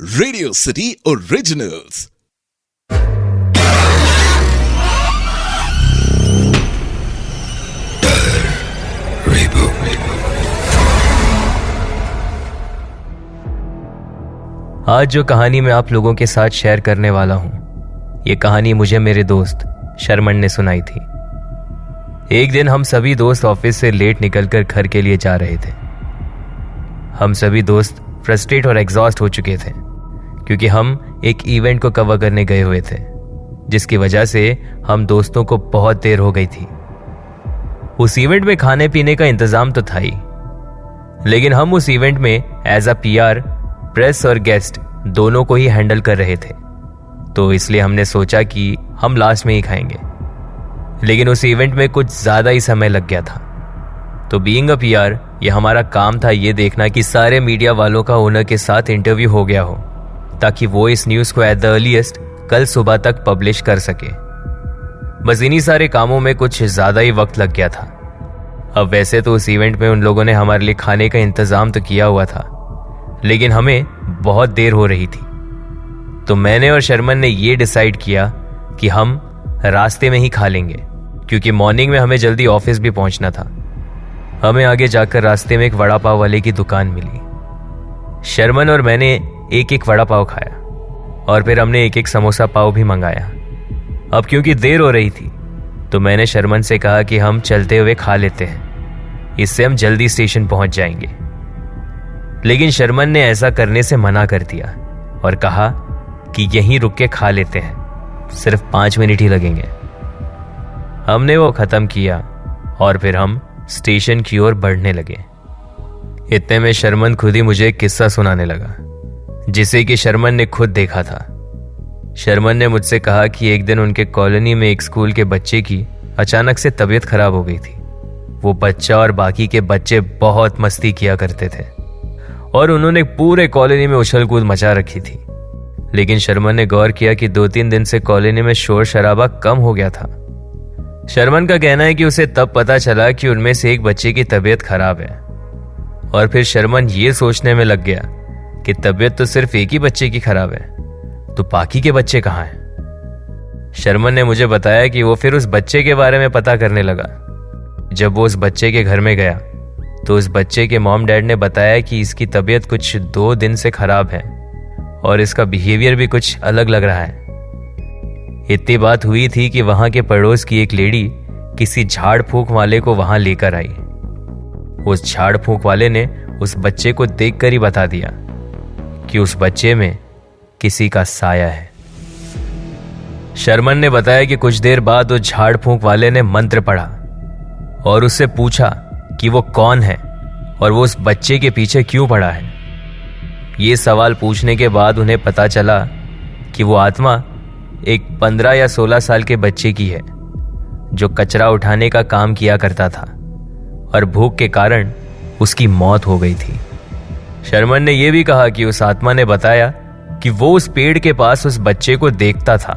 Radio city originals. आज जो कहानी मैं आप लोगों के साथ शेयर करने वाला हूं, ये कहानी मुझे मेरे दोस्त शर्मन ने सुनाई थी। एक दिन हम सभी दोस्त ऑफिस से लेट निकलकर घर के लिए जा रहे थे। हम सभी दोस्त फ्रस्ट्रेट और एग्जॉस्ट हो चुके थे क्योंकि हम एक इवेंट को कवर करने गए हुए थे, जिसकी वजह से हम दोस्तों को बहुत देर हो गई थी। उस इवेंट में खाने पीने का इंतजाम तो था ही, लेकिन हम उस इवेंट में एज अ पीआर, प्रेस और गेस्ट दोनों को ही हैंडल कर रहे थे, तो इसलिए हमने सोचा कि हम लास्ट में ही खाएंगे। लेकिन उस इवेंट में कुछ ज्यादा ही समय लग गया था, तो बीइंग अ पीआर ये हमारा काम था ये देखना कि सारे मीडिया वालों का ओनर के साथ इंटरव्यू हो गया हो, ताकि वो इस न्यूज को एट द अर्लीस्ट कल सुबह तक पब्लिश कर सके। बस इन्हीं सारे कामों में कुछ ज्यादा ही वक्त लग गया था। अब वैसे तो उस इवेंट में उन लोगों ने हमारे लिए खाने का इंतजाम तो किया हुआ था, लेकिन हमें बहुत देर हो रही थी, तो मैंने और शर्मन ने ये डिसाइड किया कि हम रास्ते में ही खा लेंगे, क्योंकि मॉर्निंग में हमें जल्दी ऑफिस भी पहुंचना था। हमें आगे जाकर रास्ते में एक वड़ा पाव वाले की दुकान मिली। शर्मन और मैंने एक एक वड़ा पाव खाया और फिर हमने एक एक समोसा पाव भी मंगाया। अब क्योंकि देर हो रही थी, तो मैंने शर्मन से कहा कि हम चलते हुए खा लेते हैं, इससे हम जल्दी स्टेशन पहुंच जाएंगे। लेकिन शर्मन ने ऐसा करने से मना कर दिया और कहा कि यहीं रुक के खा लेते हैं, सिर्फ 5 मिनट ही लगेंगे। हमने वो खत्म किया और फिर हम स्टेशन की ओर बढ़ने लगे। इतने में शर्मन खुद ही मुझे एक किस्सा सुनाने लगा, जिसे कि शर्मन ने खुद देखा था। शर्मन ने मुझसे कहा कि एक दिन उनके कॉलोनी में एक स्कूल के बच्चे की अचानक से तबीयत खराब हो गई थी। वो बच्चा और बाकी के बच्चे बहुत मस्ती किया करते थे और उन्होंने पूरे कॉलोनी में उछल कूद मचा रखी थी। लेकिन शर्मन ने गौर किया कि 2-3 दिन से कॉलोनी में शोर शराबा कम हो गया था। शर्मन का कहना है कि उसे तब पता चला कि उनमें से एक बच्चे की तबीयत खराब है, और फिर शर्मन ये सोचने में लग गया कि तबीयत तो सिर्फ एक ही बच्चे की खराब है, तो बाकी के बच्चे कहाँ हैं। शर्मन ने मुझे बताया कि वो फिर उस बच्चे के बारे में पता करने लगा। जब वो उस बच्चे के घर में गया, तो उस बच्चे के मॉम डैड ने बताया कि इसकी तबीयत कुछ 2 दिन से खराब है और इसका बिहेवियर भी कुछ अलग लग रहा है। इतनी बात हुई थी कि वहां के पड़ोस की एक लेडी किसी झाड़ फूंक वाले को वहां लेकर आई। उस झाड़ फूंक वाले ने उस बच्चे को देखकर ही बता दिया कि उस बच्चे में किसी का साया है। शर्मन ने बताया कि कुछ देर बाद उस झाड़ फूंक वाले ने मंत्र पढ़ा और उससे पूछा कि वो कौन है और वो उस बच्चे के पीछे क्यों पड़ा है। ये सवाल पूछने के बाद उन्हें पता चला कि वो आत्मा एक 15 या 16 साल के बच्चे की है, जो कचरा उठाने का काम किया करता था और भूख के कारण उसकी मौत हो गई थी। शर्मन ने यह भी कहा कि उस आत्मा ने बताया कि वो उस पेड़ के पास उस बच्चे को देखता था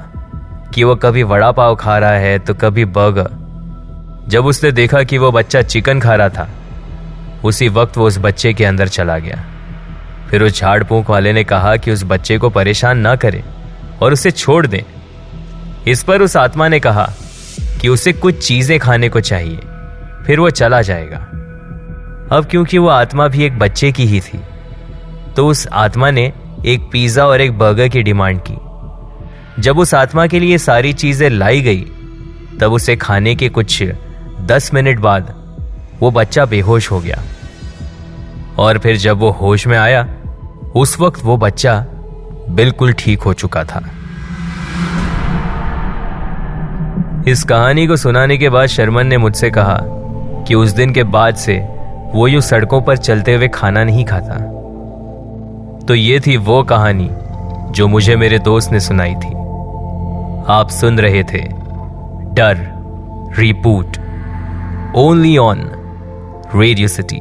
कि वो कभी वड़ा पाव खा रहा है तो कभी बर्गर। जब उसने देखा कि वो बच्चा चिकन खा रहा था, उसी वक्त वो उस बच्चे के अंदर चला गया। फिर उस झाड़ फूंक वाले ने कहा कि उस बच्चे को परेशान ना करें और उसे छोड़ दें। इस पर उस आत्मा ने कहा कि उसे कुछ चीजें खाने को चाहिए, फिर वो चला जाएगा। अब क्योंकि वो आत्मा भी एक बच्चे की ही थी, तो उस आत्मा ने एक पिज्जा और एक बर्गर की डिमांड की। जब उस आत्मा के लिए सारी चीजें लाई गई, तब उसे खाने के कुछ 10 मिनट बाद वो बच्चा बेहोश हो गया, और फिर जब वो होश में आया, उस वक्त वो बच्चा बिल्कुल ठीक हो चुका था। इस कहानी को सुनाने के बाद शर्मन ने मुझसे कहा कि उस दिन के बाद से वो यूं सड़कों पर चलते हुए खाना नहीं खाता। तो ये थी वो कहानी जो मुझे मेरे दोस्त ने सुनाई थी। आप सुन रहे थे डर reboot, only on radio city.